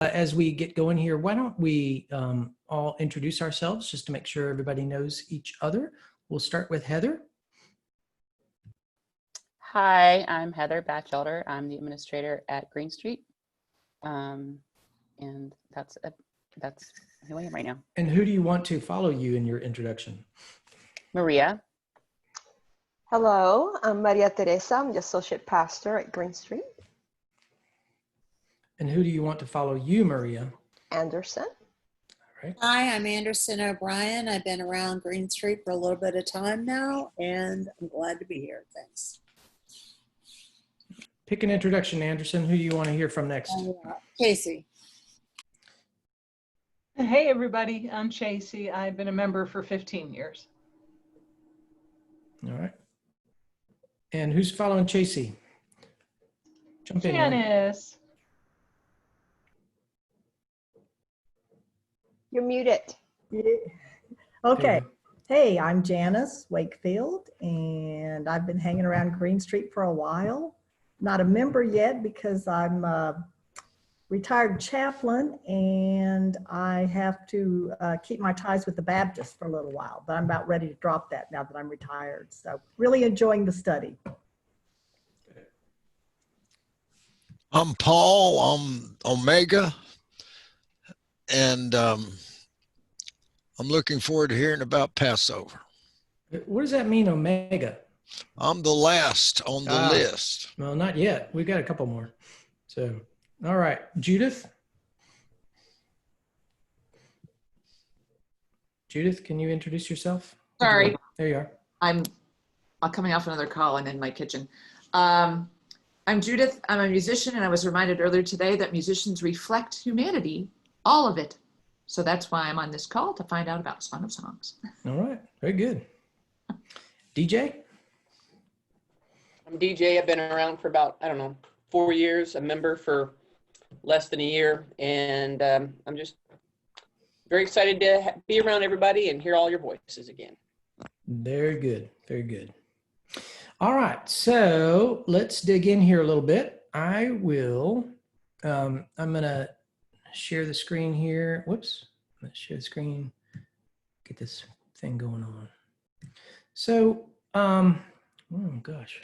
as we get going here, why don't we all introduce ourselves just to make sure everybody knows each other. We'll start with Heather. Hi, I'm Heather Batchelder. I'm the administrator at Green Street. And that's who I am right now. And who do you want to follow you in your introduction? Maria. Hello, I'm Maria Teresa. I'm the associate pastor at Green Street. And who do you want to follow you, Maria? Anderson. All right. Hi, I'm Anderson O'Brien. I've been around Green Street for a little bit of time now, and I'm glad to be here. Thanks. Pick an introduction, Anderson. Who do you want to hear from next? Casey. Hey, everybody. I'm Chasey. I've been a member for 15 years. All right. And who's following Chasey? Jump in. Janice. You're muted. Okay. Hey, I'm Janice Wakefield, and I've been hanging around Green Street for a while. Not a member yet because I'm a retired chaplain and I have to keep my ties with the Baptists for a little while, but I'm about ready to drop that now that I'm retired. So really enjoying the study. I'm Paul, I'm Omega, and I'm looking forward to hearing about Passover. What does that mean, Omega? I'm the last on the list. Well, not yet. We've got a couple more. So, all right. Judith? Judith, can you introduce yourself? Sorry. There you are. I'm coming off another call and in my kitchen. I'm Judith. I'm a musician, and I was reminded earlier today that musicians reflect humanity, all of it. So that's why I'm on this call, to find out about Song of Songs. All right. Very good. DJ? I'm DJ. I've been around for about, 4 years, a member for less than a year. And I'm just very excited to be around everybody and hear all your voices again. Very good. Very good. All right. So let's dig in here a little bit. I will, I'm going to share the screen here. Whoops. Let's share the screen. Get this thing going on. So, oh gosh.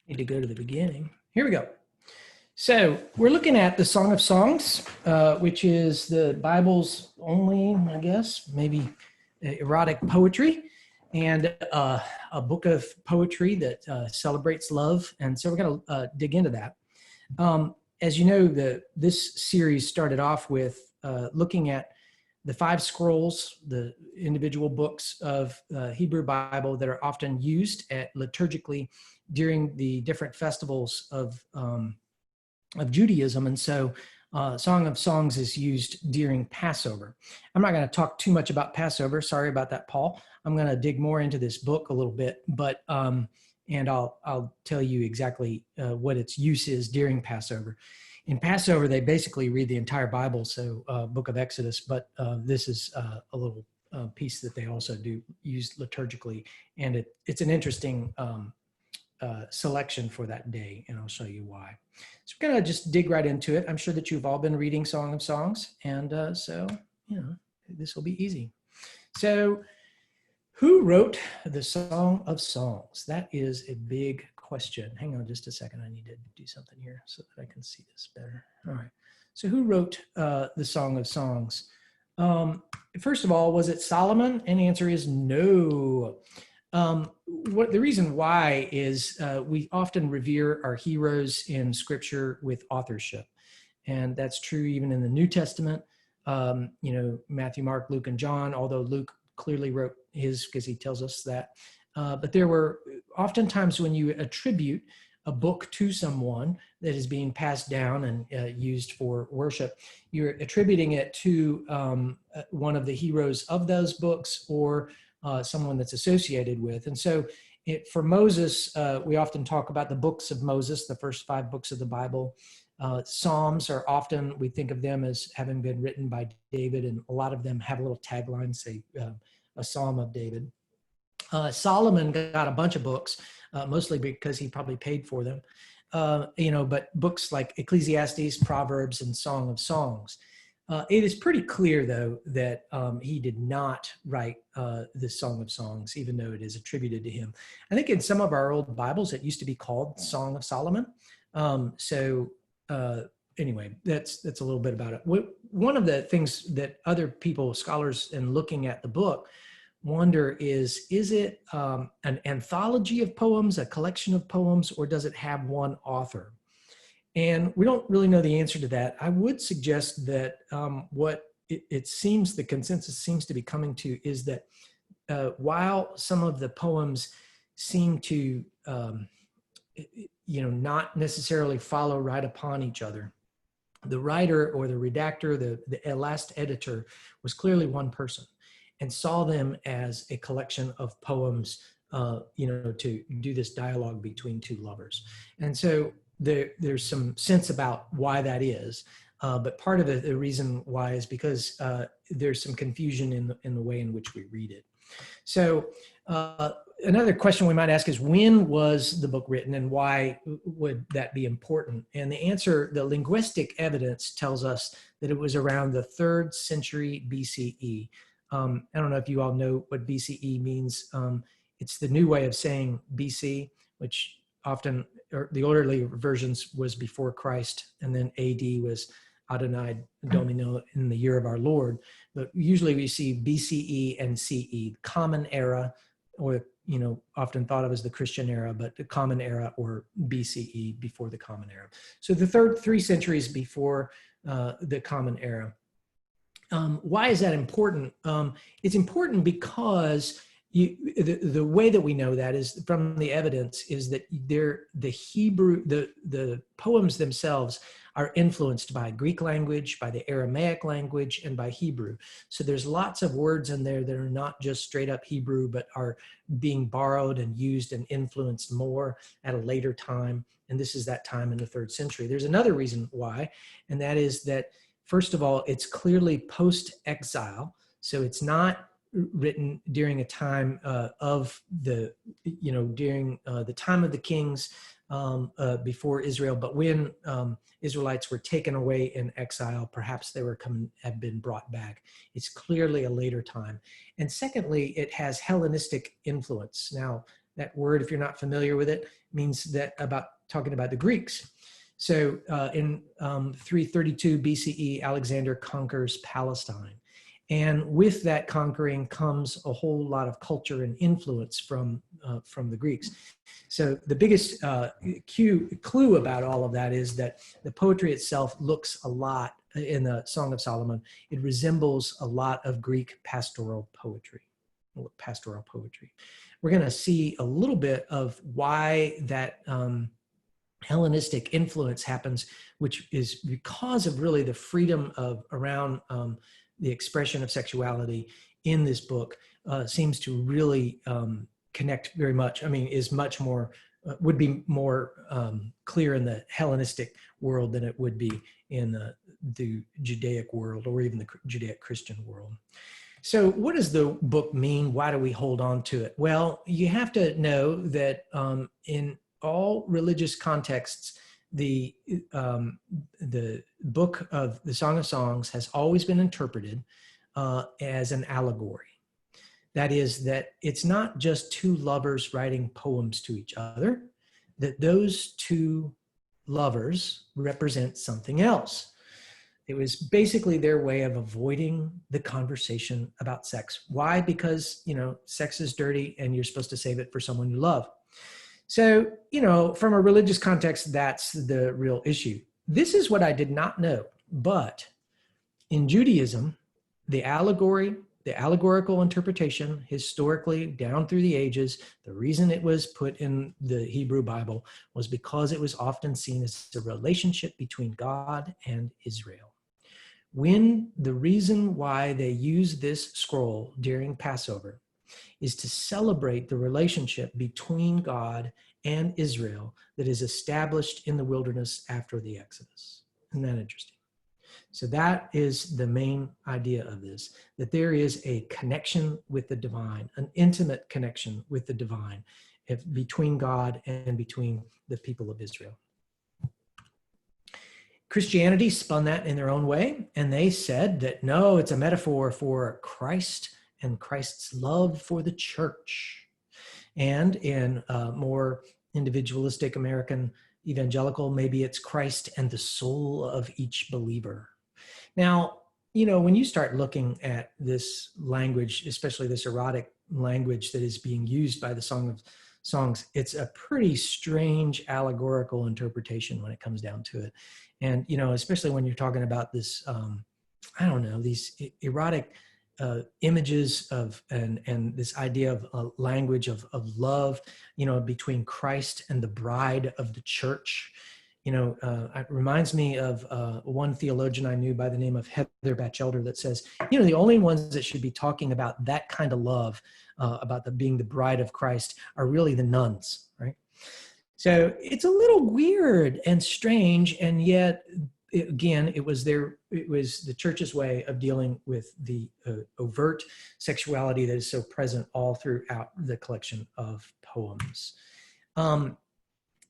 Need to go to the beginning. Here we go. So we're looking at the Song of Songs, which is the Bible's only, I guess, maybe erotic poetry, and a book of poetry that celebrates love. And so we're going to dig into that. As you know, this series started off with looking at the 5 scrolls, the individual books of the Hebrew Bible that are often used liturgically during the different festivals of Judaism. And so Song of Songs is used during Passover. I'm not going to talk too much about Passover. Sorry about that, Paul. I'm going to dig more into this book a little bit, but and I'll tell you exactly what its use is during Passover. In Passover, they basically read the entire Bible, so Book of Exodus, but this is a little piece that they also do use liturgically, and it's an interesting selection for that day, and I'll show you why. So we're going to just dig right into it. I'm sure that you've all been reading Song of Songs, and so, this will be easy. So, who wrote the Song of Songs? That is a big question. Hang on just a second. I need to do something here so that I can see this better. All right. So who wrote the Song of Songs? First of all, was it Solomon? And the answer is no. The reason why is we often revere our heroes in Scripture with authorship. And that's true even in the New Testament. Matthew, Mark, Luke, and John, although Luke clearly wrote his because he tells us that. But there were oftentimes when you attribute a book to someone that is being passed down and used for worship, you're attributing it to one of the heroes of those books or someone that's associated with. And so for Moses, we often talk about the books of Moses, the first 5 books of the Bible. Psalms are often, we think of them as having been written by David, and a lot of them have a little tagline, say a Psalm of David. Solomon got a bunch of books, mostly because he probably paid for them. but books like Ecclesiastes, Proverbs, and Song of Songs. It is pretty clear, though, that he did not write the Song of Songs, even though it is attributed to him. I think in some of our old Bibles, it used to be called Song of Solomon. Anyway, that's a little bit about it. One of the things that other people, scholars, in looking at the book, wonder is it an anthology of poems, a collection of poems, or does it have one author? And we don't really know the answer to that. I would suggest that what it seems, the consensus seems to be coming to, is that while some of the poems seem to, not necessarily follow right upon each other, the writer or the redactor, the last editor, was clearly one person and saw them as a collection of poems, to do this dialogue between two lovers. And so there's some sense about why that is. But part of the reason why is because there's some confusion in the way in which we read it. So another question we might ask is, when was the book written and why would that be important? And the answer, the linguistic evidence tells us that it was around the 3rd century BCE. I don't know if you all know what BCE means. It's the new way of saying BC, which often, or the orderly versions, was before Christ, and then AD was Adonai Domino, in the year of our Lord. But usually we see BCE and CE, common era, or often thought of as the Christian era, but the common era, or BCE, before the common era. So the 3 centuries before the common era. Why is that important? It's important because the way that we know that is from the evidence is that the Hebrew, the poems themselves are influenced by Greek language, by the Aramaic language, and by Hebrew. So there's lots of words in there that are not just straight up Hebrew, but are being borrowed and used and influenced more at a later time. And this is that time in the 3rd century. There's another reason why, and that is that, first of all, it's clearly post-exile. So it's not written during a time of during the time of the kings before Israel, but when Israelites were taken away in exile, perhaps they have been brought back. It's clearly a later time. And secondly, it has Hellenistic influence. Now, that word, if you're not familiar with it, means that talking about the Greeks. So in 332 BCE, Alexander conquers Palestine. And with that conquering comes a whole lot of culture and influence from the Greeks. So the biggest clue about all of that is that the poetry itself looks a lot, in the Song of Solomon, it resembles a lot of Greek pastoral poetry. We're going to see a little bit of why that Hellenistic influence happens, which is because of really the freedom around the expression of sexuality in this book seems to really connect very much. I mean, is much more, would be more clear in the Hellenistic world than it would be in the Judaic world, or even the Judaic Christian world. So what does the book mean? Why do we hold on to it? Well, you have to know that in all religious contexts, the book of the Song of Songs has always been interpreted as an allegory. That is, that it's not just two lovers writing poems to each other, that those two lovers represent something else. It was basically their way of avoiding the conversation about sex. Why? Because, sex is dirty and you're supposed to save it for someone you love. So, from a religious context, that's the real issue. This is what I did not know, but in Judaism, the allegorical interpretation, historically down through the ages, the reason it was put in the Hebrew Bible was because it was often seen as a relationship between God and Israel. When the reason why they use this scroll during Passover is to celebrate the relationship between God and Israel that is established in the wilderness after the Exodus. Isn't that interesting? So that is the main idea of this, that there is a connection with the divine, an intimate connection with the divine between God and between the people of Israel. Christianity spun that in their own way, and they said that no, it's a metaphor for Christ and Christ's love for the church. And in more individualistic American evangelical, maybe it's Christ and the soul of each believer. Now, when you start looking at this language, especially this erotic language that is being used by the Song of Songs, it's a pretty strange allegorical interpretation when it comes down to it. And, especially when you're talking about this, these erotic images of and this idea of a language of love, between Christ and the bride of the church. It reminds me of one theologian I knew by the name of Heather Batchelder that says, the only ones that should be talking about that kind of love, about being the bride of Christ, are really the nuns, right? So it's a little weird and strange, and yet, again, it was the church's way of dealing with the overt sexuality that is so present all throughout the collection of poems.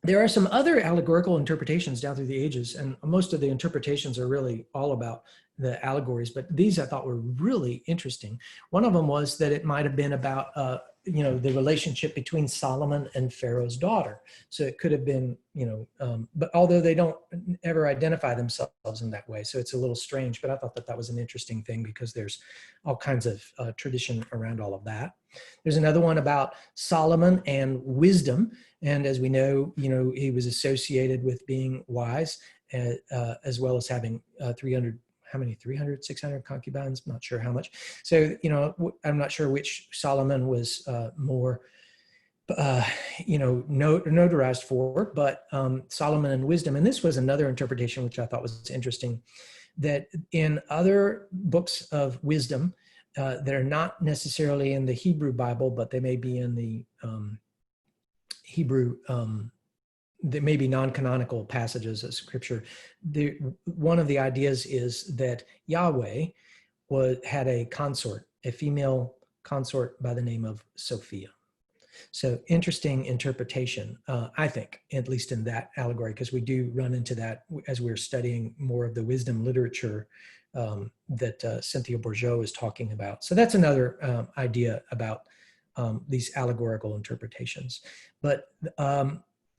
There are some other allegorical interpretations down through the ages, and most of the interpretations are really all about the allegories, but these I thought were really interesting. One of them was that it might have been about the relationship between Solomon and Pharaoh's daughter. So it could have been, but although they don't ever identify themselves in that way, so it's a little strange, but I thought that was an interesting thing because there's all kinds of tradition around all of that. There's another one about Solomon and wisdom. And as we know, he was associated with being wise, as well as having 300 concubines, not sure how much. So, I'm not sure which Solomon was more, notarized for, but Solomon and wisdom. And this was another interpretation, which I thought was interesting, that in other books of wisdom that are not necessarily in the Hebrew Bible, but they may be in the Hebrew, there may be non-canonical passages of scripture. One of the ideas is that Yahweh had a consort, a female consort by the name of Sophia. So interesting interpretation, I think, at least in that allegory, because we do run into that as we're studying more of the wisdom literature that Cynthia Bourgeault is talking about. So that's another idea about these allegorical interpretations. But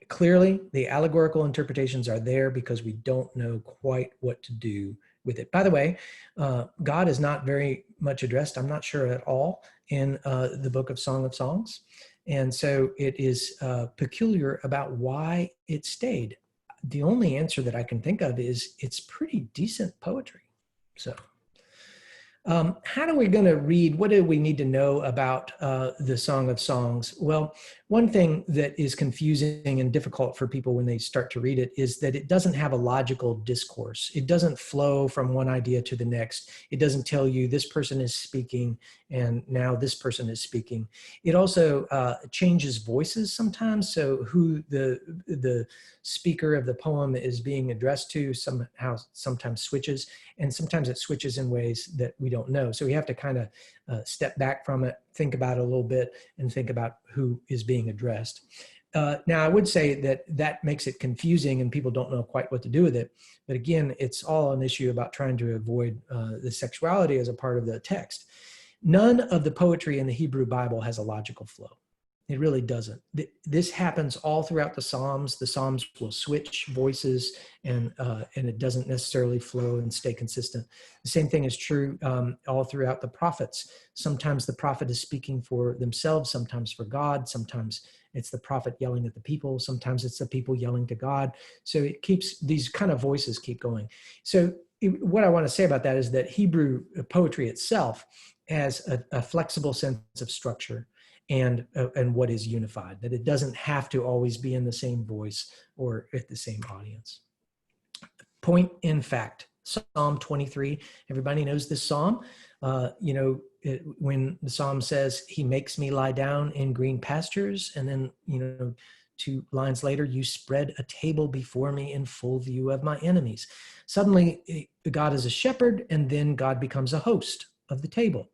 clearly, the allegorical interpretations are there because we don't know quite what to do with it. By the way, God is not very much addressed, I'm not sure at all, in the book of Song of Songs. And so it is peculiar about why it stayed. The only answer that I can think of is it's pretty decent poetry. So how are we going to read? What do we need to know about the Song of Songs? Well, one thing that is confusing and difficult for people when they start to read it is that it doesn't have a logical discourse. It doesn't flow from one idea to the next. It doesn't tell you this person is speaking and now this person is speaking. It also changes voices sometimes. So who the speaker of the poem is being addressed to sometimes switches, and sometimes it switches in ways that we don't know. So we have to kind of step back from it, think about it a little bit, and think about who is being addressed. Now, I would say that makes it confusing and people don't know quite what to do with it. But again, it's all an issue about trying to avoid the sexuality as a part of the text. None of the poetry in the Hebrew Bible has a logical flow. It really doesn't. This happens all throughout the Psalms. The Psalms will switch voices and it doesn't necessarily flow and stay consistent. The same thing is true all throughout the prophets. Sometimes the prophet is speaking for themselves, sometimes for God, sometimes it's the prophet yelling at the people, sometimes it's the people yelling to God. So it keeps, these kind of voices keep going. So what I want to say about that is that Hebrew poetry itself has a flexible sense of structure and what is unified, that it doesn't have to always be in the same voice or at the same audience. Point in fact, Psalm 23, everybody knows this Psalm. When the Psalm says, he makes me lie down in green pastures, and then, 2 lines later, you spread a table before me in full view of my enemies. Suddenly, God is a shepherd, and then God becomes a host of the table.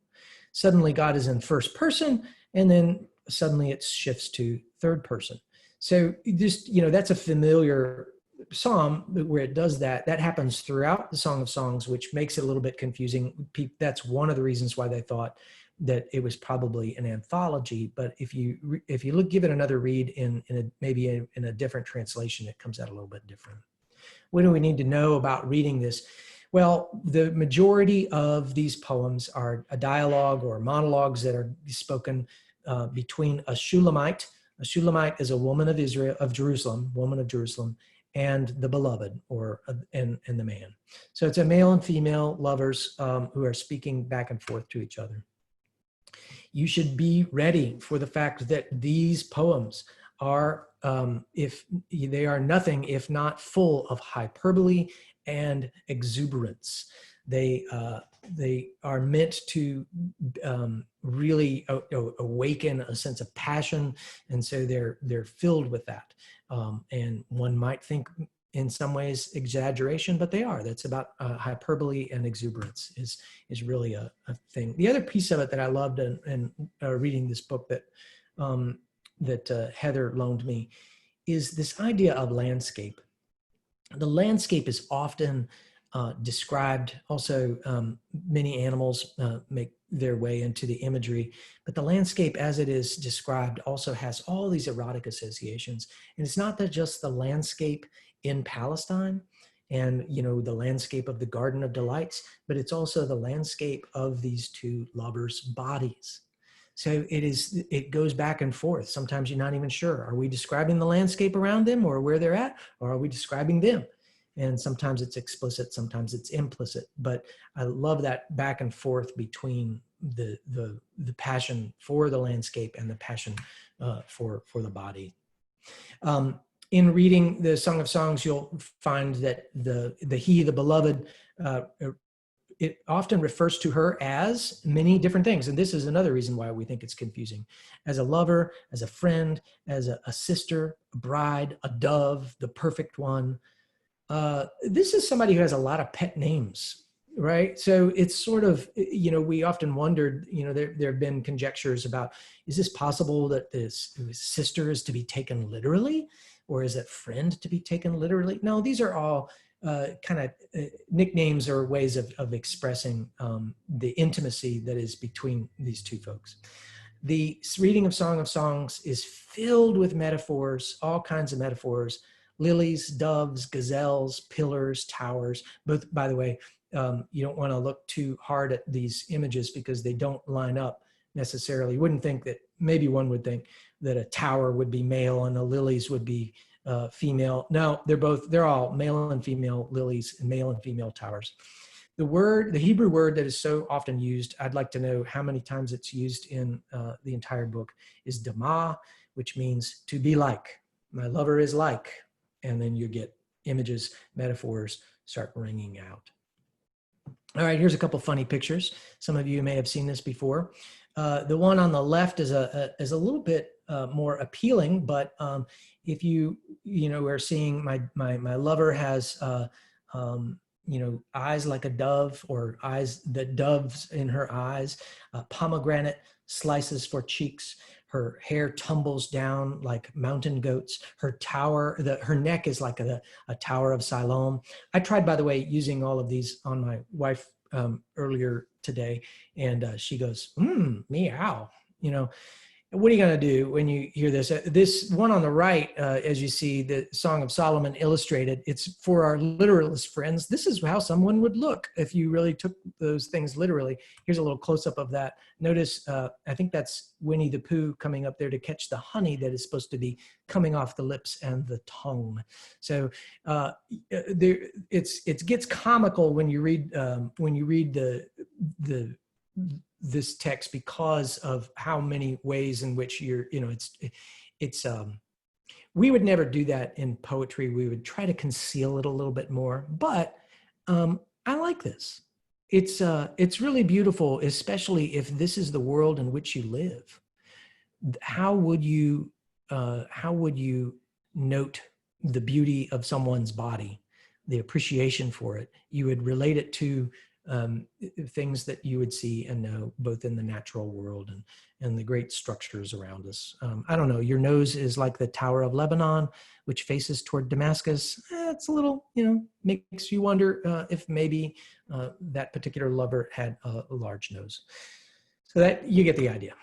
Suddenly, God is in first person, and then suddenly it shifts to third person. So just, that's a familiar psalm where it does that, that happens throughout the Song of Songs, which makes it a little bit confusing. That's one of the reasons why they thought that it was probably an anthology. But if you look, give it another read maybe in a different translation, it comes out a little bit different. What do we need to know about reading this? Well, the majority of these poems are a dialogue or monologues that are spoken between a Shulamite. A Shulamite is a woman of Israel, woman of Jerusalem, and the beloved, and the man. So it's a male and female lovers who are speaking back and forth to each other. You should be ready for the fact that these poems are, if they are nothing if not full of hyperbole and exuberance. They are meant to really awaken a sense of passion, and so they're filled with that. And one might think in some ways exaggeration, but they are. That's about hyperbole and exuberance is really a thing. The other piece of it that I loved in reading this book that Heather loaned me is this idea of landscape. The landscape is often described. Also, many animals make their way into the imagery, but the landscape as it is described also has all these erotic associations. And it's not that just the landscape in Palestine and, you know, the landscape of the Garden of Delights, but it's also the landscape of these two lovers' bodies. So it goes back and forth. Sometimes you're not even sure. Are we describing the landscape around them or where they're at, or are we describing them? And sometimes it's explicit, sometimes it's implicit. But I love that back and forth between the passion for the landscape and the passion for the body. In reading the Song of Songs, you'll find that the beloved, it often refers to her as many different things. And this is another reason why we think it's confusing. As a lover, as a friend, as a sister, a bride, a dove, the perfect one. This is somebody who has a lot of pet names, right? So it's sort of, you know, we often wondered, you know, there have been conjectures about, is this possible that this sister is to be taken literally? Or is it friend to be taken literally? No, these are all kind of nicknames or ways of expressing the intimacy that is between these two folks. The reading of Song of Songs is filled with metaphors, all kinds of metaphors: lilies, doves, gazelles, pillars, towers. Both, by the way, you don't want to look too hard at these images because they don't line up necessarily. You wouldn't think that, maybe one would think that a tower would be male and the lilies would be female. No, they're all male and female lilies and male and female towers. The Hebrew word that is so often used, I'd like to know how many times it's used in the entire book, is dama, which means to be like. My lover is like. And then you get images, metaphors start ringing out. All right, here's a couple funny pictures. Some of you may have seen this before. The one on the left is a little bit more appealing, but if you are seeing my lover has eyes like a dove, or eyes, the doves in her eyes, pomegranate slices for cheeks. Her hair tumbles down like mountain goats. Her neck is like a tower of Siloam. I tried, by the way, using all of these on my wife earlier today, and she goes, meow. You know, what are you going to do when you hear this? This one on the right, as you see, the Song of Solomon illustrated, it's for our literalist friends. This is how someone would look if you really took those things literally. Here's a little close-up of that. Notice, I think that's Winnie the Pooh coming up there to catch the honey that is supposed to be coming off the lips and the tongue. So it gets comical when you read this text, because of how many ways in which we would never do that in poetry. We would try to conceal it a little bit more, but I like this. It's really beautiful, especially if this is the world in which you live. How would you note the beauty of someone's body, the appreciation for it? You would relate it to things that you would see and know both in the natural world and the great structures around us. I don't know, your nose is like the Tower of Lebanon, which faces toward Damascus. It's a little, makes you wonder if maybe that particular lover had a large nose. So that you get the idea.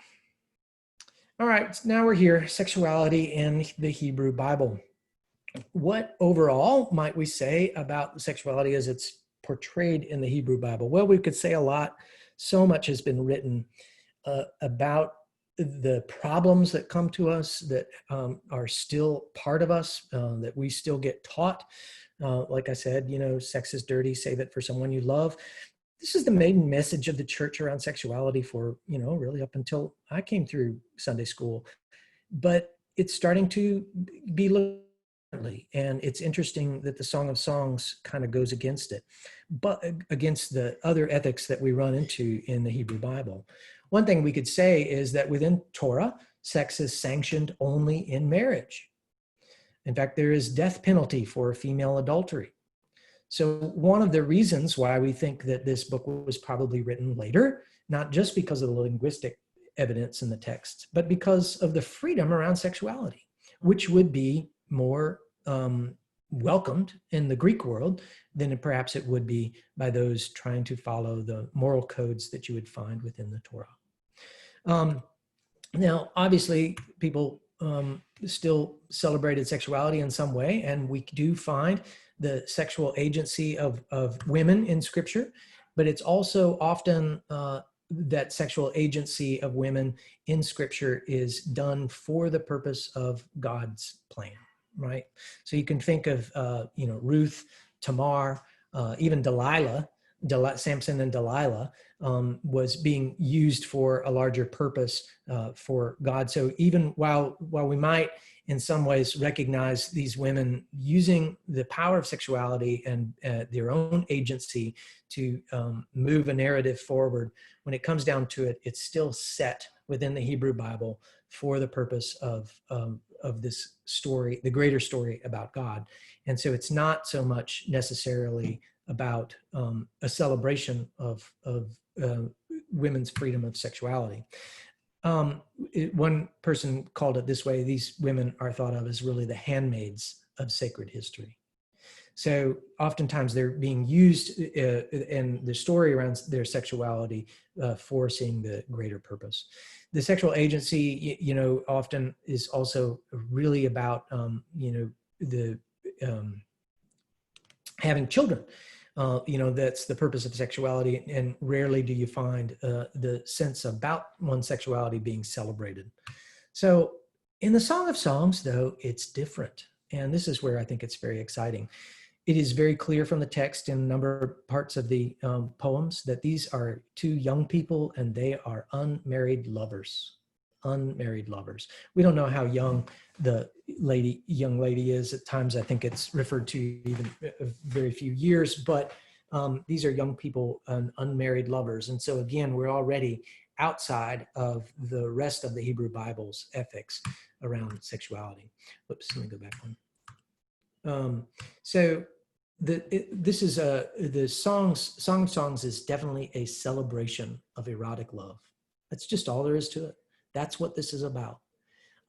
All right, so now we're here, sexuality in the Hebrew Bible. What overall might we say about sexuality as it's portrayed in the Hebrew Bible? Well, we could say a lot. So much has been written about the problems that come to us that are still part of us, that we still get taught. Like I said, sex is dirty, save it for someone you love. This is the main message of the church around sexuality for, really up until I came through Sunday school. But it's starting to be looked at, and it's interesting that the Song of Songs kind of goes against it, but against the other ethics that we run into in the Hebrew Bible. One thing we could say is that within Torah, sex is sanctioned only in marriage. In fact, there is death penalty for female adultery. So one of the reasons why we think that this book was probably written later, not just because of the linguistic evidence in the text, but because of the freedom around sexuality, which would be more welcomed in the Greek world than perhaps it would be by those trying to follow the moral codes that you would find within the Torah. Now, obviously, people still celebrated sexuality in some way, and we do find the sexual agency of women in Scripture, but it's also often that sexual agency of women in Scripture is done for the purpose of God's plan, right? So you can think of, Ruth, Tamar, even Delilah, Samson and Delilah was being used for a larger purpose for God. So even while we might in some ways recognize these women using the power of sexuality and their own agency to move a narrative forward, when it comes down to it, it's still set within the Hebrew Bible for the purpose of this story, the greater story about God. And so it's not so much necessarily about a celebration of women's freedom of sexuality. One person called it this way: these women are thought of as really the handmaids of sacred history. So oftentimes they're being used in the story around their sexuality for seeing the greater purpose. The sexual agency, often is also really about, the having children. That's the purpose of sexuality, and rarely do you find the sense about one's sexuality being celebrated. So in the Song of Songs, though, it's different. And this is where I think it's very exciting. It is very clear from the text in a number of parts of the poems that these are two young people and they are unmarried lovers. Unmarried lovers. We don't know how young the young lady is. At times, I think it's referred to even a very few years, but these are young people and unmarried lovers. And so again, we're already outside of the rest of the Hebrew Bible's ethics around sexuality. Whoops, let me go back one. So the Song of Songs is definitely a celebration of erotic love. That's just all there is to it. That's what this is about.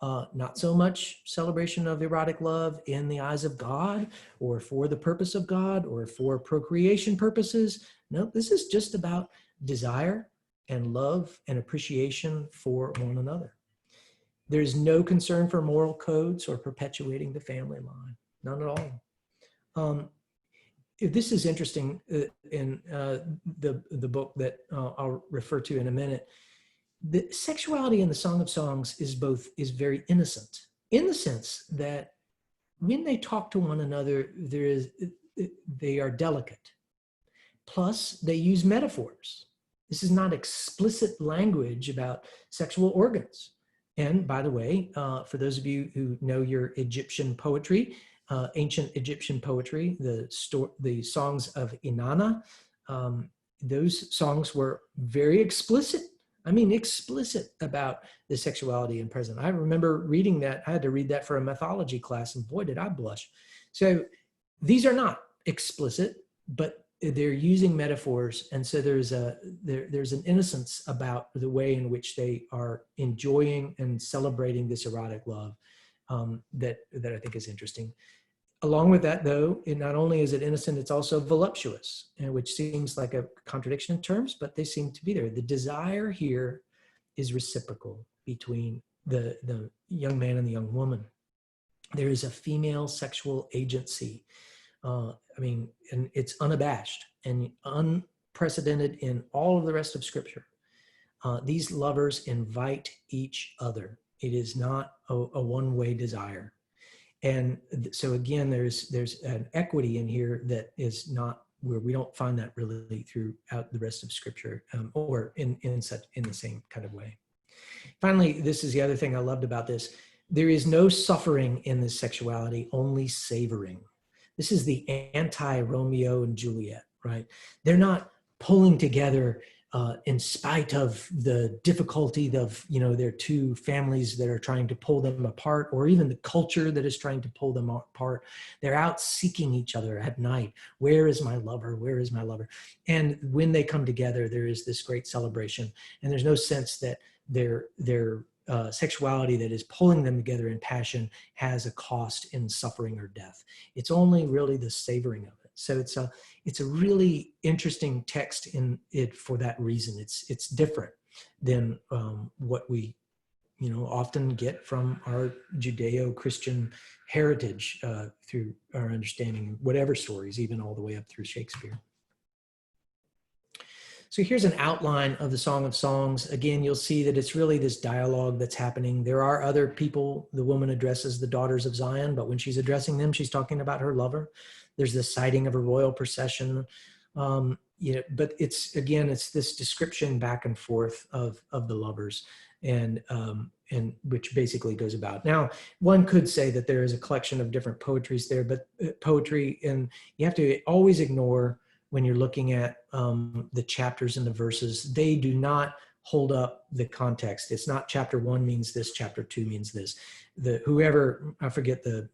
Not so much celebration of erotic love in the eyes of God or for the purpose of God or for procreation purposes. No, this is just about desire and love and appreciation for one another. There's no concern for moral codes or perpetuating the family line. None at all. This is interesting in the book that I'll refer to in a minute. The sexuality in the Song of Songs is very innocent, in the sense that when they talk to one another, they are delicate. Plus, they use metaphors. This is not explicit language about sexual organs. And by the way, for those of you who know your Egyptian poetry, ancient Egyptian poetry, the songs of Inanna, those songs were very explicit. I mean, explicit about the sexuality in present. I remember reading that. I had to read that for a mythology class, and boy, did I blush. So these are not explicit, but they're using metaphors, and so there's an innocence about the way in which they are enjoying and celebrating this erotic love that I think is interesting. Along with that, though, it not only is it innocent, it's also voluptuous, which seems like a contradiction in terms, but they seem to be there. The desire here is reciprocal between the young man and the young woman. There is a female sexual agency. And it's unabashed and unprecedented in all of the rest of Scripture. These lovers invite each other. It is not a one-way desire. And so again, there's an equity in here that is not where we don't find that really throughout the rest of Scripture, or in the same kind of way. Finally, this is the other thing I loved about this. There is no suffering in this sexuality, only savoring. This is the anti-Romeo and Juliet, right? They're not pulling together in spite of the difficulty of, their two families that are trying to pull them apart, or even the culture that is trying to pull them apart. They're out seeking each other at night. Where is my lover? Where is my lover? And when they come together, there is this great celebration. And there's no sense that their sexuality that is pulling them together in passion has a cost in suffering or death. It's only really the savoring of it. So it's a really interesting text in it for that reason. It's different than what we often get from our Judeo-Christian heritage through our understanding of whatever stories, even all the way up through Shakespeare. So here's an outline of the Song of Songs. Again, you'll see that it's really this dialogue that's happening. There are other people. The woman addresses the daughters of Zion, but when she's addressing them, she's talking about her lover. There's the sighting of a royal procession. But it's this description back and forth of the lovers, and which basically goes about. Now, one could say that there is a collection of different poetries there, but poetry, and you have to always ignore when you're looking at the chapters and the verses, they do not hold up the context. It's not chapter 1 means this, chapter 2 means this. I forget the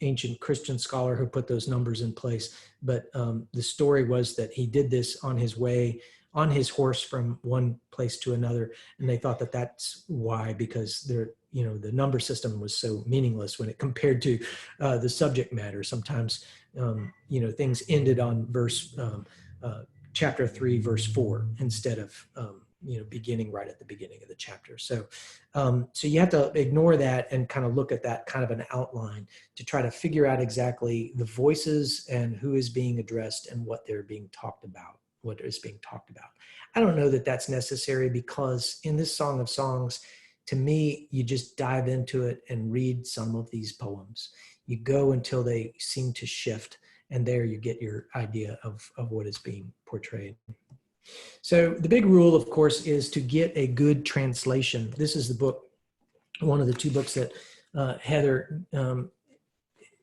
ancient Christian scholar who put those numbers in place, but the story was that he did this on his way, on his horse from one place to another, and they thought that that's why, because the number system was so meaningless when it compared to the subject matter. Sometimes things ended on chapter 3, verse 4, instead of beginning right at the beginning of the chapter. So you have to ignore that and kind of look at that kind of an outline to try to figure out exactly the voices and who is being addressed and what they're being talked about, what is being talked about. I don't know that that's necessary, because in this Song of Songs, to me, you just dive into it and read some of these poems. You go until they seem to shift, and there you get your idea of what is being portrayed. So the big rule, of course, is to get a good translation. This is the book, one of the two books that Heather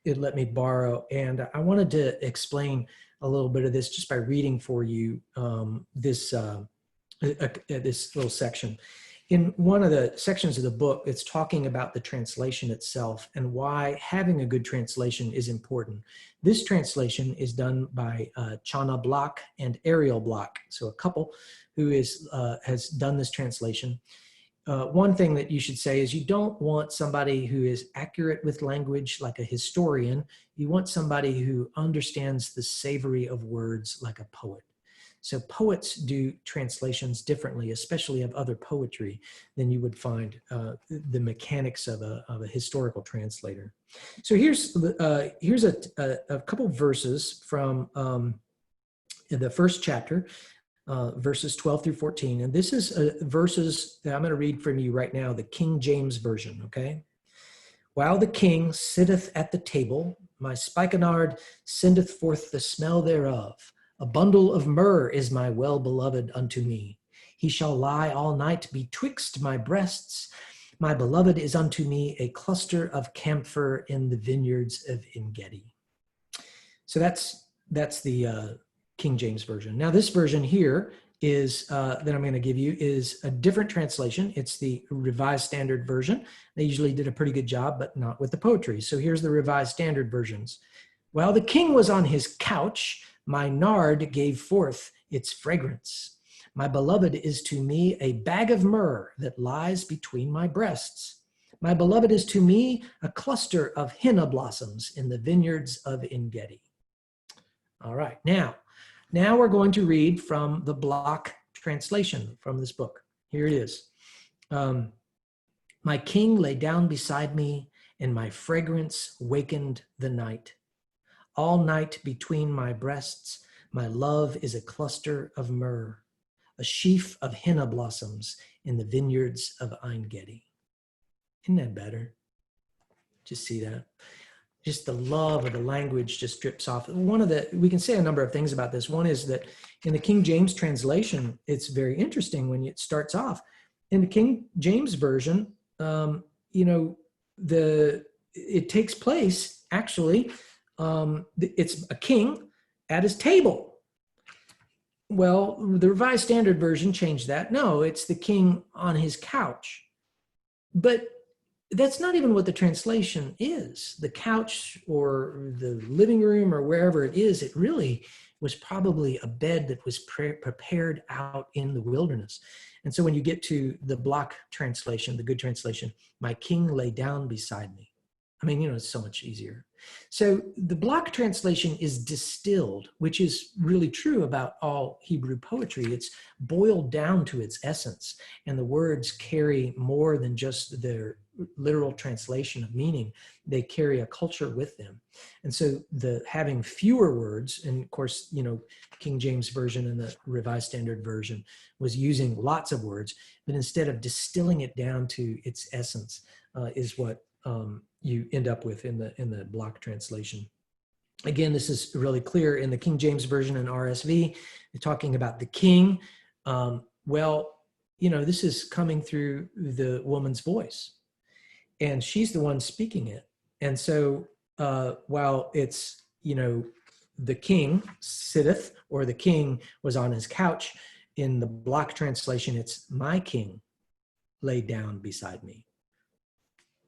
it let me borrow, and I wanted to explain a little bit of this just by reading for you this little section. In one of the sections of the book, it's talking about the translation itself and why having a good translation is important. This translation is done by Chana Block and Ariel Block, so a couple who has done this translation. One thing that you should say is you don't want somebody who is accurate with language like a historian. You want somebody who understands the savory of words like a poet. So poets do translations differently, especially of other poetry, than you would find the mechanics of a historical translator. So here's a couple verses from the first chapter, verses 12 through 14. And this is verses that I'm going to read from you right now, the King James Version, okay? While the king sitteth at the table, my spikenard sendeth forth the smell thereof. A bundle of myrrh is my well-beloved unto me. He shall lie all night betwixt my breasts. My beloved is unto me a cluster of camphor in the vineyards of En-gedi. So that's the King James Version. Now this version here is that I'm going to give you is a different translation. It's the Revised Standard Version. They usually did a pretty good job, but not with the poetry. So here's the Revised Standard Versions. While the king was on his couch, My nard gave forth its fragrance. My beloved is to me a bag of myrrh that lies between my breasts. My beloved is to me a cluster of henna blossoms in the vineyards of En-gedi. All right, now we're going to read from the block translation from this book. Here it is. My king lay down beside me, and my fragrance wakened the night. All night between my breasts, my love is a cluster of myrrh, a sheaf of henna blossoms in the vineyards of En-gedi. Isn't that better? Just see that. Just the love of the language just drips off. We can say a number of things about this. One is that in the King James translation, it's very interesting when it starts off. In the King James version, it takes place, actually, it's a king at his table. Well, the Revised Standard Version changed that. No, it's the king on his couch. But that's not even what the translation is. The couch or the living room or wherever it is, it really was probably a bed that was prepared out in the wilderness. And so when you get to the block translation, the good translation, my king lay down beside me. I mean, it's so much easier. So the block translation is distilled, which is really true about all Hebrew poetry. It's boiled down to its essence, and the words carry more than just their literal translation of meaning. They carry a culture with them. And so having fewer words, and of course, King James Version and the Revised Standard Version was using lots of words, but instead of distilling it down to its essence, is what you end up with in the block translation. Again, this is really clear in the King James Version and RSV. They're talking about the king. This is coming through the woman's voice, and she's the one speaking it. And so while it's, the king sitteth, or the king was on his couch, in the block translation, it's my king laid down beside me.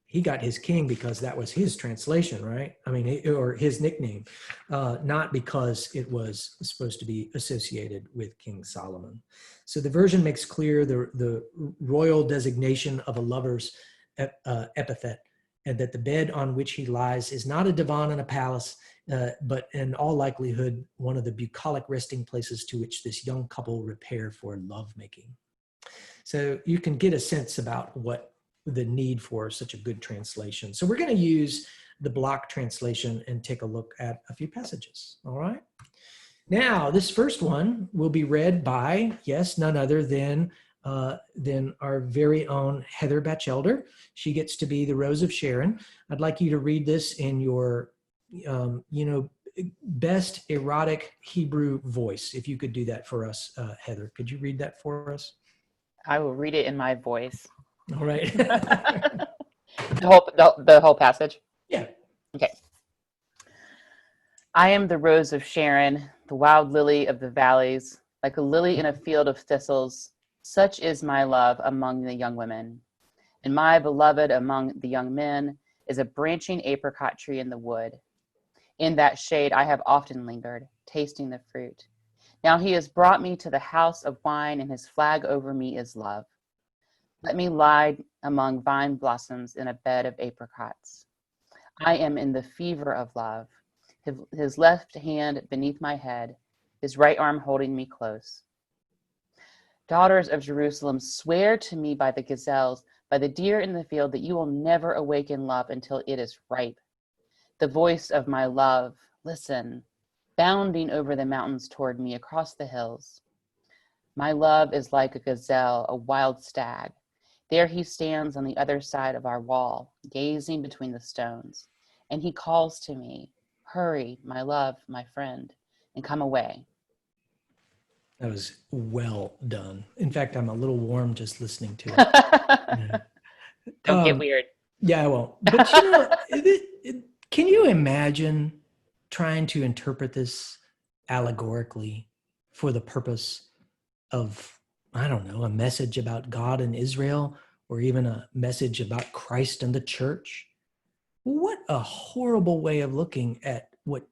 He got his king because that was his translation, right? I mean, or his nickname, not because it was supposed to be associated with King Solomon. So the version makes clear the royal designation of a lover's epithet, and that the bed on which he lies is not a divan in a palace, but in all likelihood, one of the bucolic resting places to which this young couple repair for lovemaking. So you can get a sense about what the need for such a good translation. So we're going to use the block translation and take a look at a few passages. All right. Now, this first one will be read by, yes, none other than our very own Heather Batchelder. She gets to be the Rose of Sharon. I'd like you to read this in your, best erotic Hebrew voice. If you could do that for us, Heather, could you read that for us? I will read it in my voice. All right. the whole passage? Yeah. Okay. I am the rose of Sharon, the wild lily of the valleys, like a lily in a field of thistles. Such is my love among the young women. And my beloved among the young men is a branching apricot tree in the wood. In that shade I have often lingered, tasting the fruit. Now he has brought me to the house of wine, and his flag over me is love. Let me lie among vine blossoms in a bed of apricots. I am in the fever of love, his left hand beneath my head, his right arm holding me close. Daughters of Jerusalem, swear to me by the gazelles, by the deer in the field, that you will never awaken love until it is ripe. The voice of my love, listen, bounding over the mountains toward me across the hills. My love is like a gazelle, a wild stag. There he stands on the other side of our wall, gazing between the stones. And he calls to me, hurry, my love, my friend, and come away. That was well done. In fact, I'm a little warm just listening to it. Yeah. Don't get weird. Yeah, I won't. But can you imagine trying to interpret this allegorically for the purpose of, I don't know, a message about God and Israel, or even a message about Christ and the church? What a horrible way of looking at what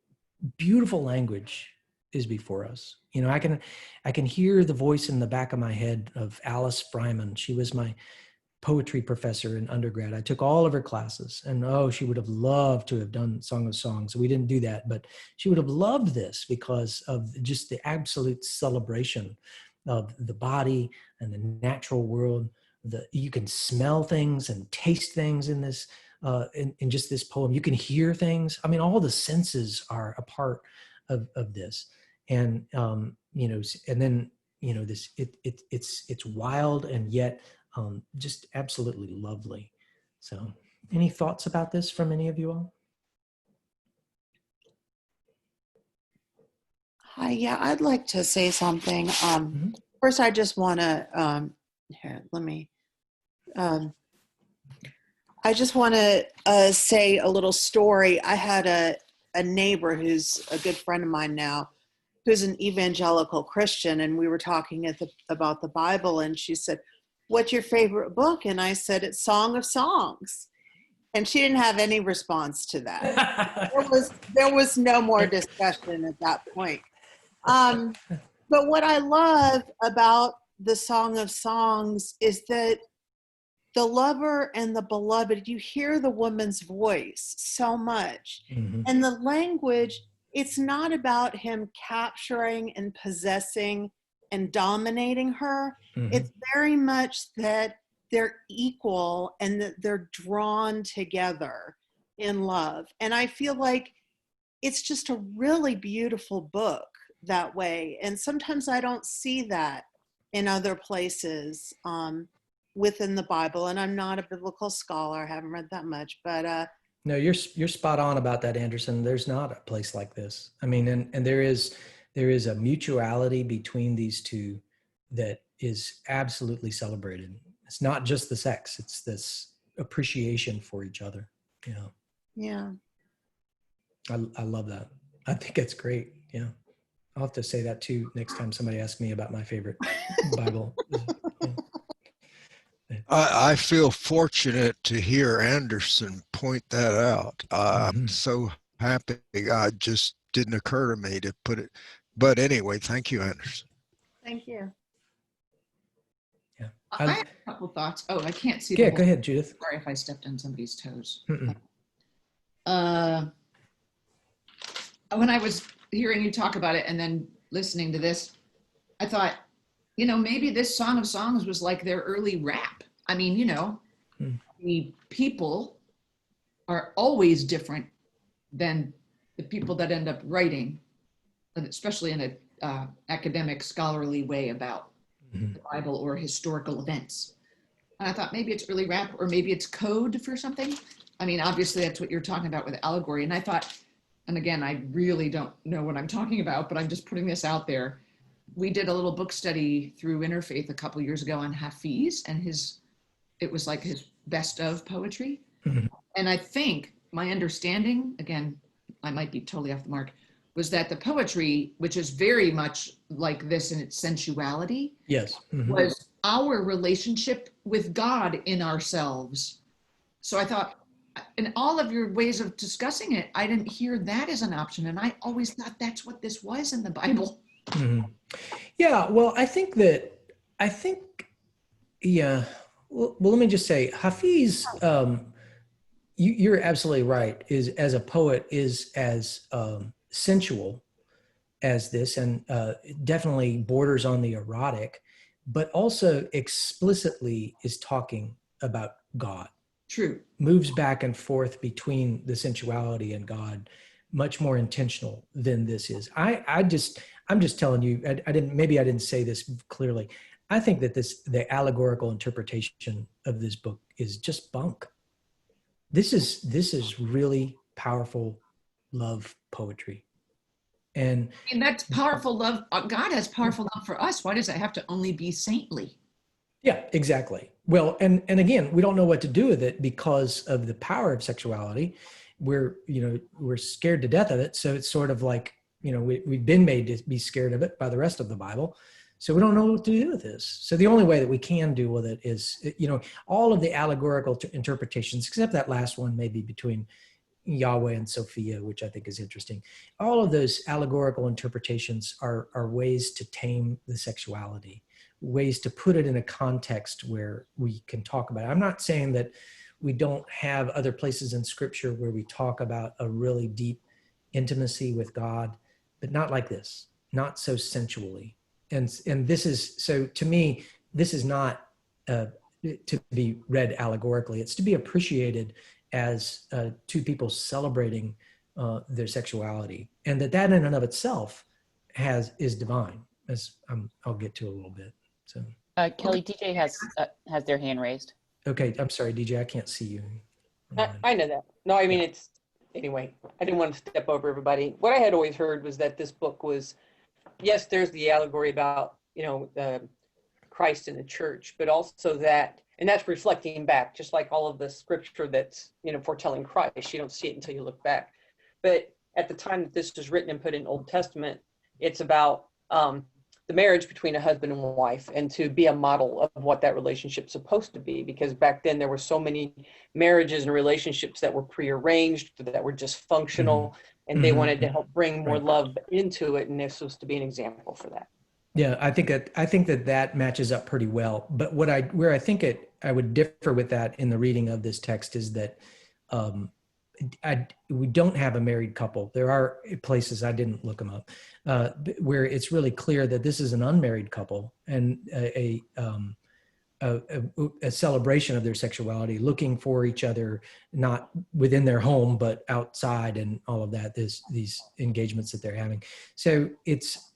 beautiful language is before us. You know, I can hear the voice in the back of my head of Alice Fryman. She was my poetry professor in undergrad. I took all of her classes, and she would have loved to have done Song of Songs. We didn't do that, but she would have loved this because of just the absolute celebration of the body and the natural world. You can smell things and taste things in this, in just this poem. You can hear things. I mean, all the senses are a part of this. And, you know, and then, you know, this, it's wild and yet just absolutely lovely. So any thoughts about this from any of you all? Hi, yeah, I'd like to say something. First, I just want to, here, let me, I just want to say a little story. I had a neighbor who's a good friend of mine now, who's an evangelical Christian, and we were talking about the Bible, and she said, "What's your favorite book?" And I said, "It's Song of Songs." And she didn't have any response to that. There was no more discussion at that point. But what I love about the Song of Songs is that the lover and the beloved, you hear the woman's voice so much. Mm-hmm. And the language, it's not about him capturing and possessing and dominating her. Mm-hmm. It's very much that they're equal and that they're drawn together in love. And I feel like it's just a really beautiful book that way. And sometimes I don't see that in other places within the Bible. And I'm not a biblical scholar. I haven't read that much, but no, you're spot on about that, Anderson. There's not a place like this. I mean, and there is a mutuality between these two that is absolutely celebrated. It's not just the sex, it's this appreciation for each other, you know. yeah. I love that. I think it's great. Yeah. I'll have to say that too next time somebody asks me about my favorite Bible. I feel fortunate to hear Anderson point that out. I'm so happy. I just didn't occur to me to put it. But anyway, thank you, Anderson. Thank you. Yeah. I have a couple thoughts. Oh, I can't see. Yeah, go ahead, Judith. Sorry if I stepped on somebody's toes. When I was hearing you talk about it and then listening to this, I thought, you know, maybe this Song of Songs was like their early rap. I mean, you know, the people are always different than the people that end up writing, especially in an academic, scholarly way about the Bible or historical events. And I thought maybe it's early rap or maybe it's code for something. I mean, obviously that's what you're talking about with allegory. And I thought, and again, I really don't know what I'm talking about, but I'm just putting this out there. We did a little book study through Interfaith a couple years ago on Hafiz, and it was like his best of poetry. And I think my understanding, again, I might be totally off the mark, was that the poetry, which is very much like this in its sensuality, yes, was our relationship with God in ourselves. So I thought, in all of your ways of discussing it, I didn't hear that as an option. And I always thought that's what this was in the Bible. Yeah, well, I think, yeah, well, let me just say, Hafiz, you're absolutely right, is as a poet is as sensual as this, and definitely borders on the erotic, but also explicitly is talking about God. True. Moves back and forth between the sensuality and God, much more intentional than this is. I'm just telling you, I didn't say this clearly. I think that the allegorical interpretation of this book is just bunk. This is really powerful love poetry. And I mean, that's powerful love. God has powerful love for us. Why does it have to only be saintly? yeah, exactly. Well, and again, we don't know what to do with it because of the power of sexuality. We're scared to death of it. So it's sort of like, we've been made to be scared of it by the rest of the Bible. So we don't know what to do with this. So the only way that we can do with it is, all of the allegorical interpretations, except that last one, maybe between Yahweh and Sophia, which I think is interesting. All of those allegorical interpretations are ways to tame the sexuality, ways to put it in a context where we can talk about it. I'm not saying that we don't have other places in scripture where we talk about a really deep intimacy with God, but not like this, not so sensually. And this is, so to me, this is not to be read allegorically. It's to be appreciated as two people celebrating their sexuality, and that in and of itself is divine, as I'll get to a little bit. So Kelly, DJ has their hand raised. okay, I'm sorry, DJ, I can't see you. I know that. No, I mean, it's, anyway, I didn't want to step over everybody. What I had always heard was that this book was, yes, there's the allegory about, Christ in the church, but also that, and that's reflecting back, just like all of the scripture that's, foretelling Christ. You don't see it until you look back. But at the time that this was written and put in Old Testament, it's about the marriage between a husband and wife, and to be a model of what that relationship's supposed to be. Because back then there were so many marriages and relationships that were prearranged, that were dysfunctional, and they wanted to help bring more love into it, and this was to be an example for that. Yeah, I think that matches up pretty well. But where I think I would differ with that in the reading of this text is that we don't have a married couple. There are places, I didn't look them up, where it's really clear that this is an unmarried couple, and a celebration of their sexuality, looking for each other, not within their home, but outside, and all of that, these engagements that they're having. So it's,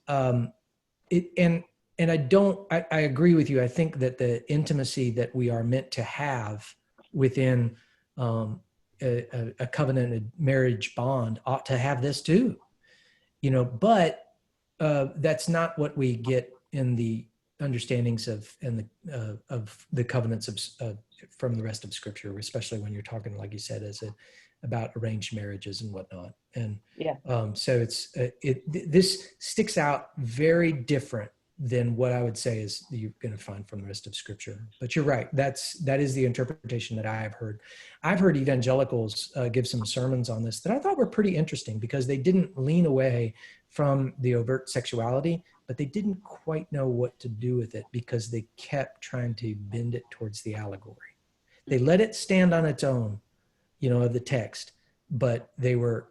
and I agree with you. I think that the intimacy that we are meant to have within a covenanted marriage bond ought to have this too, but that's not what we get in the understandings of the covenants from the rest of scripture, especially when you're talking, like you said, about arranged marriages and whatnot. And so this sticks out very different than what I would say is you're going to find from the rest of scripture. But you're right. That is the interpretation that I have heard. I've heard evangelicals give some sermons on this that I thought were pretty interesting, because they didn't lean away from the overt sexuality, but they didn't quite know what to do with it, because they kept trying to bend it towards the allegory. They let it stand on its own, of the text, but they were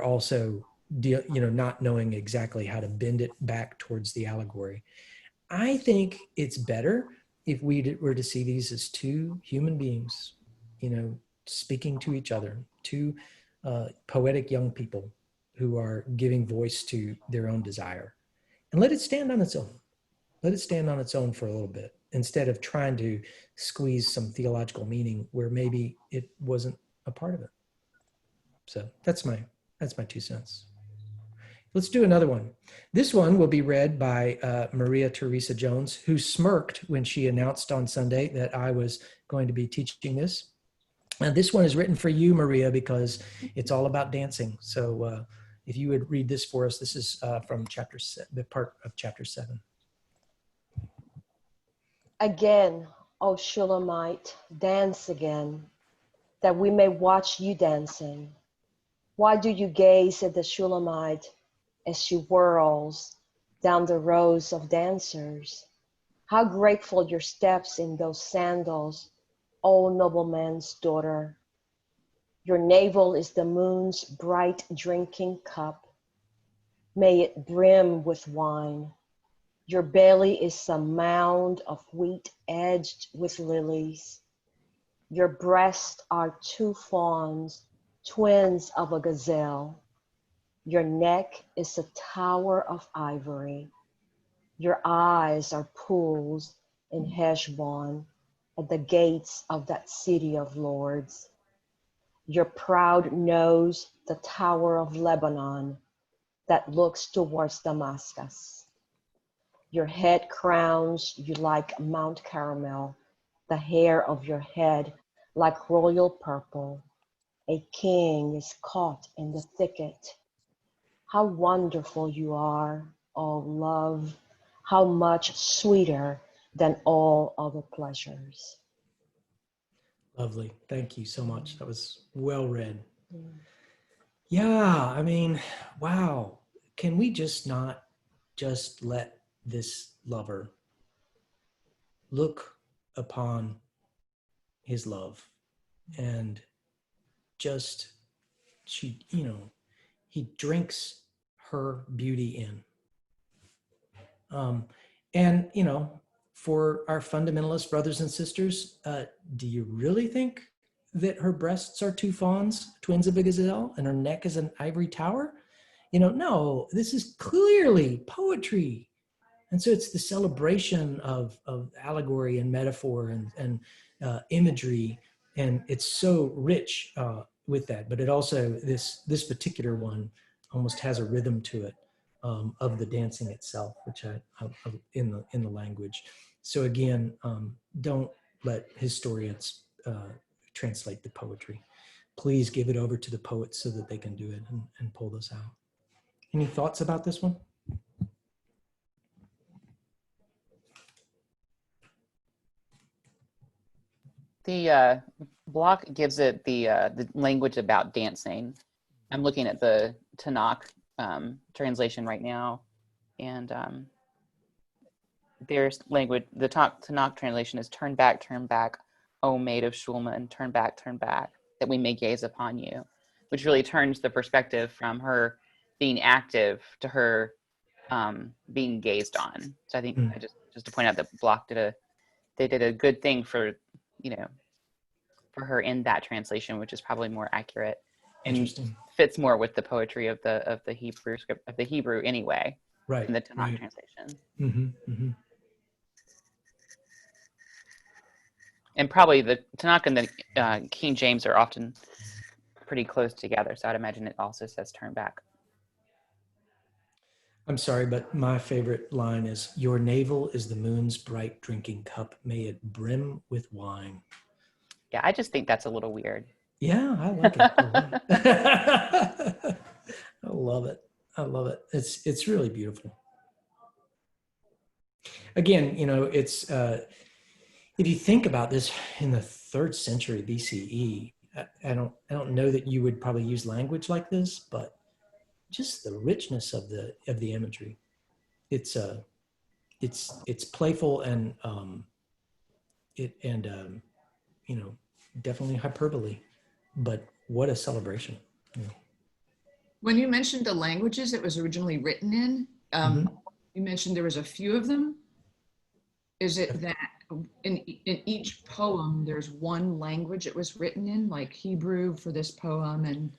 also not knowing exactly how to bend it back towards the allegory. I think it's better if we were to see these as two human beings, speaking to each other, two poetic young people who are giving voice to their own desire, and let it stand on its own. Let it stand on its own for a little bit, instead of trying to squeeze some theological meaning where maybe it wasn't a part of it. So that's my 2 cents. Let's do another one. This one will be read by Maria Teresa Jones, who smirked when she announced on Sunday that I was going to be teaching this. And this one is written for you, Maria, because it's all about dancing. So if you would read this for us, this is from the part of chapter 7. Again, O Shulamite, dance again, that we may watch you dancing. Why do you gaze at the Shulamite as she whirls down the rows of dancers? How graceful your steps in those sandals, O nobleman's daughter. Your navel is the moon's bright drinking cup. May it brim with wine. Your belly is a mound of wheat edged with lilies. Your breasts are 2 fawns, twins of a gazelle. Your neck is a tower of ivory. Your eyes are pools in Heshbon, at the gates of that city of lords. Your proud nose, the tower of Lebanon, that looks towards Damascus. Your head crowns you like Mount Carmel, the hair of your head like royal purple. A king is caught in the thicket. How wonderful you are, O love, how much sweeter than all other pleasures. Lovely. Thank you so much. That was well read. Yeah, I mean, wow. Can we just not just let this lover look upon his love and just, she, he drinks her beauty in. And, for our fundamentalist brothers and sisters, do you really think that her breasts are two fawns, twins of a gazelle, and her neck is an ivory tower? No, this is clearly poetry. And so it's the celebration of allegory and metaphor and imagery. And it's so rich with that. But it also, this particular one almost has a rhythm to it of the dancing itself, which I in the language. So again, don't let historians translate the poetry. Please give it over to the poets so that they can do it and pull this out. Any thoughts about this one? The block gives it the language about dancing. I'm looking at the Tanakh translation right now, and there's language. The Tanakh translation is turn back, O maid of Shulman, turn back, that we may gaze upon you," which really turns the perspective from her being active to her being gazed on. So I think just to point out that block they did a good thing for for her in that translation, which is probably more accurate and fits more with the poetry of the Hebrew script, of the Hebrew anyway, right, in the Tanakh right. translation. Mm-hmm, mm-hmm. And probably the Tanakh and the King James are often pretty close together, so I'd imagine it also says turn back. I'm sorry, but my favorite line is, "Your navel is the moon's bright drinking cup. May it brim with wine." Yeah, I just think that's a little weird. Yeah, I like it a lot. I love it. I love it. It's really beautiful. Again, it's if you think about this in the 3rd century BCE, I don't know that you would probably use language like this, but just the richness of the imagery. It's playful and definitely hyperbole, but what a celebration. When you mentioned the languages it was originally written in, you mentioned there was a few of them. Is it that in each poem there's one language it was written in, like Hebrew for this poem and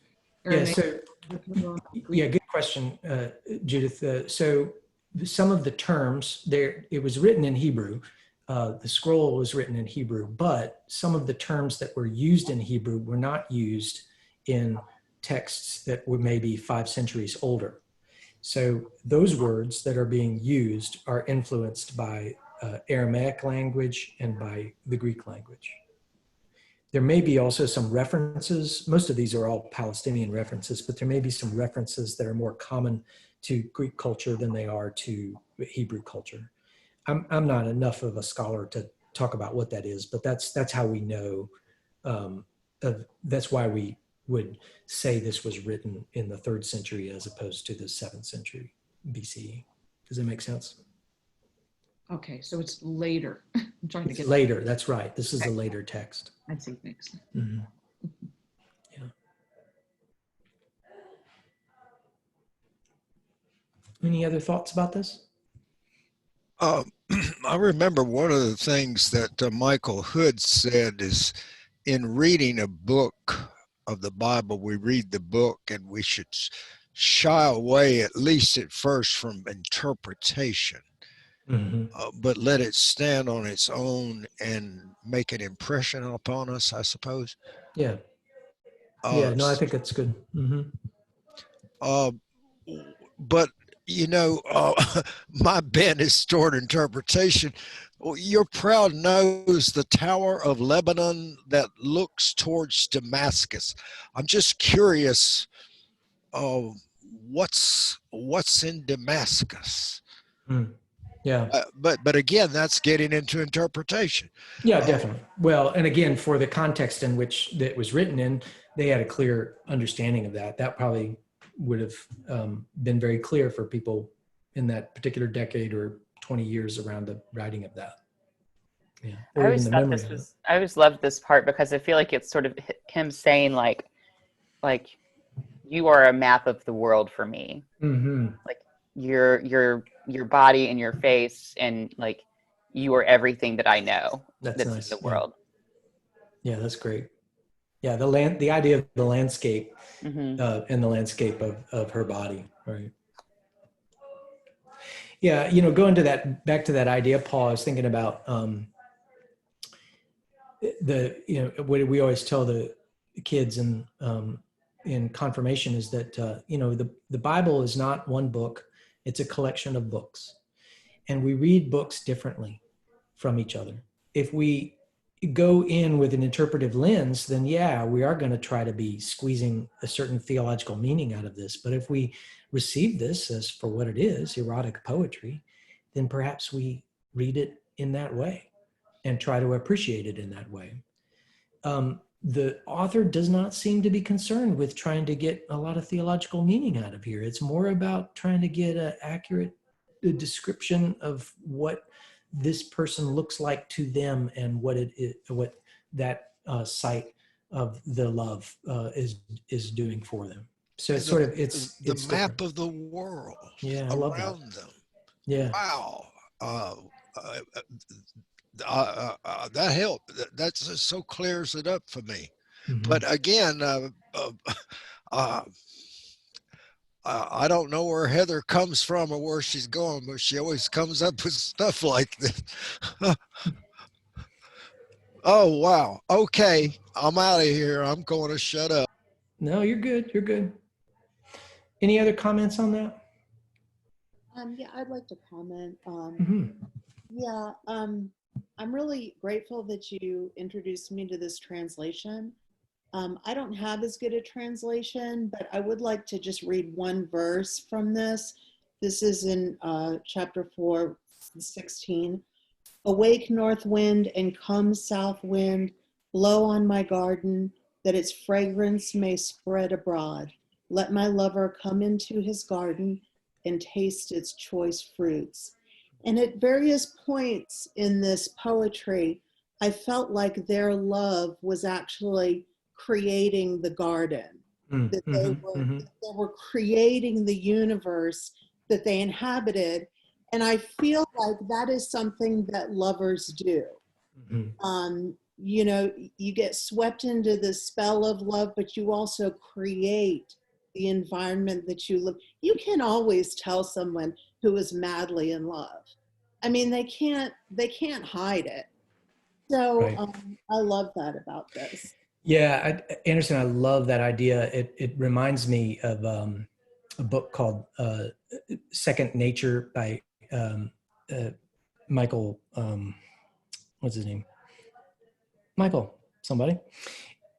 Aramaic? Good question, Judith. So some of the terms there, it was written in Hebrew. The scroll was written in Hebrew, but some of the terms that were used in Hebrew were not used in texts that were maybe 5 centuries older. So those words that are being used are influenced by Aramaic language and by the Greek language. There may be also some references. Most of these are all Palestinian references, but there may be some references that are more common to Greek culture than they are to Hebrew culture. I'm not enough of a scholar to talk about what that is, but that's how we know. That's why we would say this was written in the 3rd century as opposed to the 7th century BCE. Does that make sense? Okay, so it's later. I'm trying to get later. That's right. This is a later text. I see. Thanks. Mm-hmm. Yeah. Any other thoughts about this? I remember one of the things that Michael Hood said is, in reading a book of the Bible, we read the book and we should shy away, at least at first, from interpretation. But let it stand on its own and make an impression upon us, I suppose. Yeah. No, I think that's good. But, my bent is toward interpretation. Your proud nose, the Tower of Lebanon that looks towards Damascus. I'm just curious, what's in Damascus? Yeah. But again, that's getting into interpretation. Yeah, definitely. Well, and again, for the context in which that was written in, they had a clear understanding of that. That probably would have been very clear for people in that particular decade or 20 years around the writing of that. Yeah, I or even always the thought memory this of it. was, I always loved this part because I feel like it's sort of him saying like you are a map of the world for me. Mm-hmm. Like your body and your face, and like you are everything that I know That's that's in nice. the Yeah. world. Yeah, that's great. Yeah, the idea of the landscape Hmm. and the landscape of her body, right? Yeah, going to back to that idea, Paul, I was thinking about what we always tell the kids in confirmation is that the Bible is not one book; it's a collection of books, and we read books differently from each other. If we go in with an interpretive lens, then yeah, we are going to try to be squeezing a certain theological meaning out of this. But if we receive this as for what it is, erotic poetry, then perhaps we read it in that way and try to appreciate it in that way. The author does not seem to be concerned with trying to get a lot of theological meaning out of here. It's more about trying to get an accurate description of what this person looks like to them and what it is, what that sight of the love is doing for them. So it's sort of it's the map different. of the world Yeah, I love that. around them. Yeah. Wow. That helped. That so clears it up for me. Mm-hmm. But again, I don't know where Heather comes from or where she's going, but she always comes up with stuff like this. Oh, wow. Okay. I'm out of here. I'm going to shut up. No, you're good. You're good. Any other comments on that? Yeah, I'd like to comment. Mm-hmm. Yeah, I'm really grateful that you introduced me to this translation. I don't have as good a translation, but I would like to just read one verse from this. This is in chapter 4, 16. Awake, north wind, and come, south wind, blow on my garden, that its fragrance may spread abroad. Let my lover come into his garden and taste its choice fruits. And at various points in this poetry, I felt like their love was actually creating the garden, that Mm-hmm. Mm-hmm. they were creating the universe that they inhabited. And I feel like that is something that lovers do. Mm-hmm. You get swept into the spell of love, but you also create the environment that you live. You can always tell someone who is madly in love. I mean, they can't hide it. So Right. I love that about this. Yeah, Anderson, I love that idea. It reminds me of a book called Second Nature by Michael. What's his name? Michael, somebody.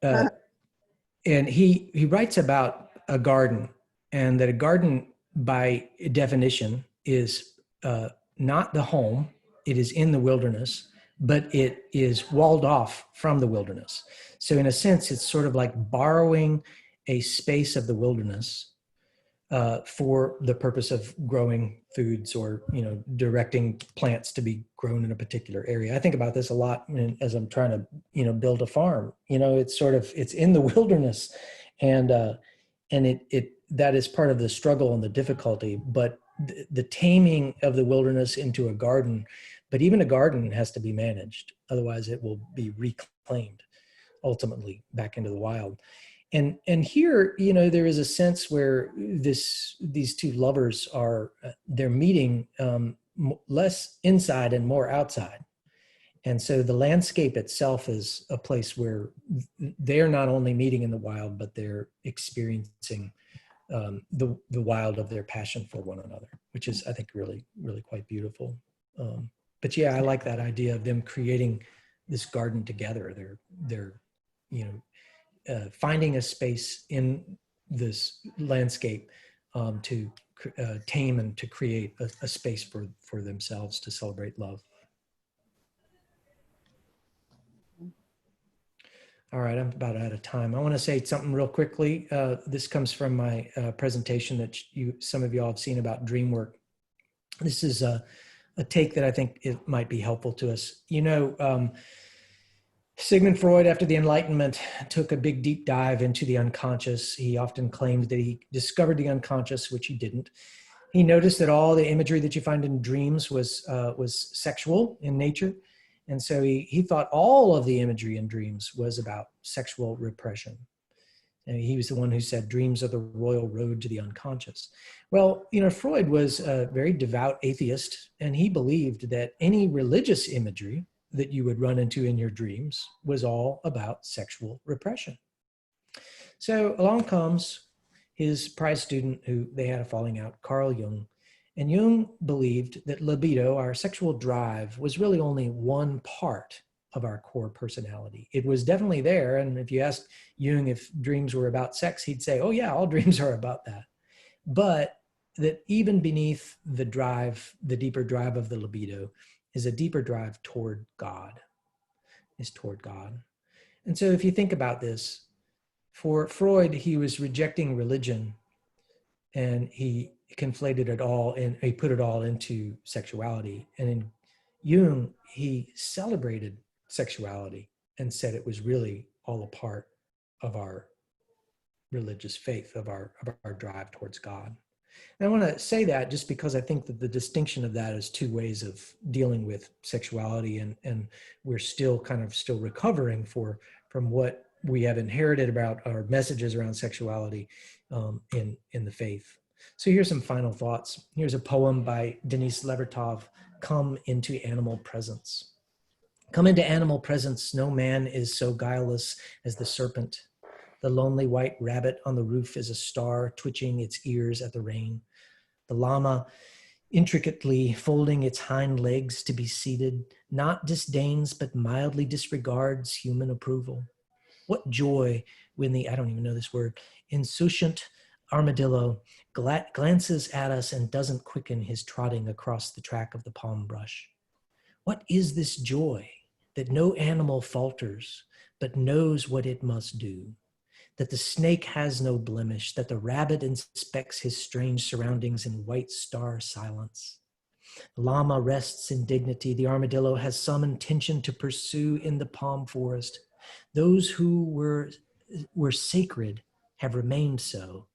And he writes about a garden, and that a garden, by definition, is not the home. It is in the wilderness, but it is walled off from the wilderness. So in a sense, it's sort of like borrowing a space of the wilderness for the purpose of growing foods or directing plants to be grown in a particular area. I think about this a lot as I'm trying to build a farm. It's in the wilderness, and it that is part of the struggle and the difficulty. But the taming of the wilderness into a garden, but even a garden has to be managed, otherwise it will be reclaimed ultimately back into the wild. And here, there is a sense where these two lovers they're meeting less inside and more outside. And so the landscape itself is a place where they're not only meeting in the wild, but they're experiencing the wild of their passion for one another, which is, I think, really, really quite beautiful. But yeah, I like that idea of them creating this garden together. They're finding a space in this landscape to tame and to create a space for themselves to celebrate love. All right, I'm about out of time. I want to say something real quickly. This comes from my presentation that some of you all have seen about dream work. This is a take that I think it might be helpful to us. Sigmund Freud, after the Enlightenment, took a big deep dive into the unconscious. He often claimed that he discovered the unconscious, which he didn't. He noticed that all the imagery that you find in dreams was sexual in nature. And so he thought all of the imagery in dreams was about sexual repression. And he was the one who said dreams are the royal road to the unconscious. Well, Freud was a very devout atheist, and he believed that any religious imagery that you would run into in your dreams was all about sexual repression. So along comes his prize student who they had a falling out, Carl Jung. And Jung believed that libido, our sexual drive, was really only one part of our core personality. It was definitely there. And if you asked Jung if dreams were about sex, he'd say, oh yeah, all dreams are about that. But that even beneath the drive, the deeper drive of the libido, is a deeper drive toward God, And so if you think about this, for Freud, he was rejecting religion and he conflated it all and he put it all into sexuality. And in Jung, he celebrated sexuality and said it was really all a part of our religious faith, of our drive towards God. And I want to say that just because I think that the distinction of that is two ways of dealing with sexuality, and we're still recovering from what we have inherited about our messages around sexuality in the faith. So here's some final thoughts. Here's a poem by Denis Levertov, Come into Animal Presence. Come into animal presence. No man is so guileless as the serpent. The lonely white rabbit on the roof is a star twitching its ears at the rain. The llama, intricately folding its hind legs to be seated, not disdains but mildly disregards human approval. What joy when the, I don't even know this word, insouciant armadillo glances at us and doesn't quicken his trotting across the track of the palm brush. What is this joy that no animal falters but knows what it must do? That the snake has no blemish, that the rabbit inspects his strange surroundings in white star silence. The llama rests in dignity. The armadillo has some intention to pursue in the palm forest. Those who were sacred have remained so.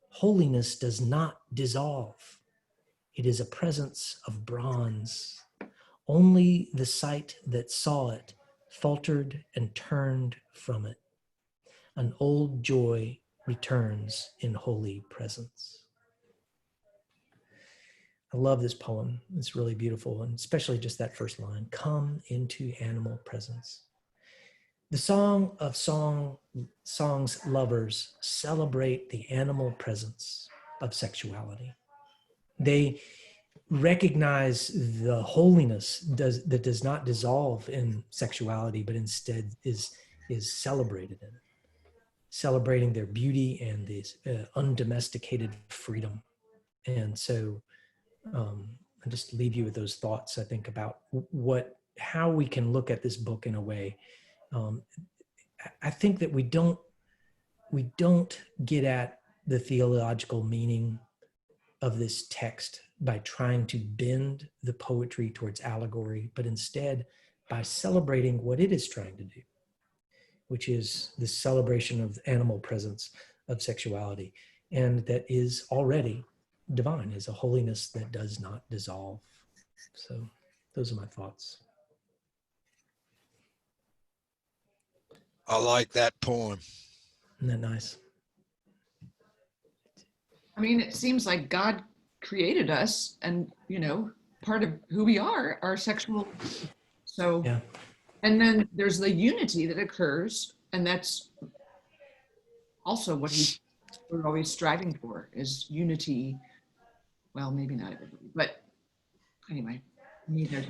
Holiness does not dissolve. It is a presence of bronze. Only the sight that saw it faltered and turned from it. An old joy returns in holy presence. I love this poem. It's really beautiful, and especially just that first line, come into animal presence. The Song of Songs lovers celebrate the animal presence of sexuality. They recognize the holiness that does not dissolve in sexuality, but instead is celebrated in it. Celebrating their beauty and this undomesticated freedom. And so I just leave you with those thoughts, I think, about how we can look at this book in a way. I think that we don't get at the theological meaning of this text by trying to bend the poetry towards allegory, but instead by celebrating what it is trying to do, which is the celebration of animal presence of sexuality, and that is already divine, is a holiness that does not dissolve. So those are my thoughts. I like that poem. Isn't that nice? I mean, it seems like God created us, and part of who we are sexual. So, yeah. And then there's the unity that occurs, and that's also what we're always striving for, is unity. Well, maybe not everybody, but anyway, neither.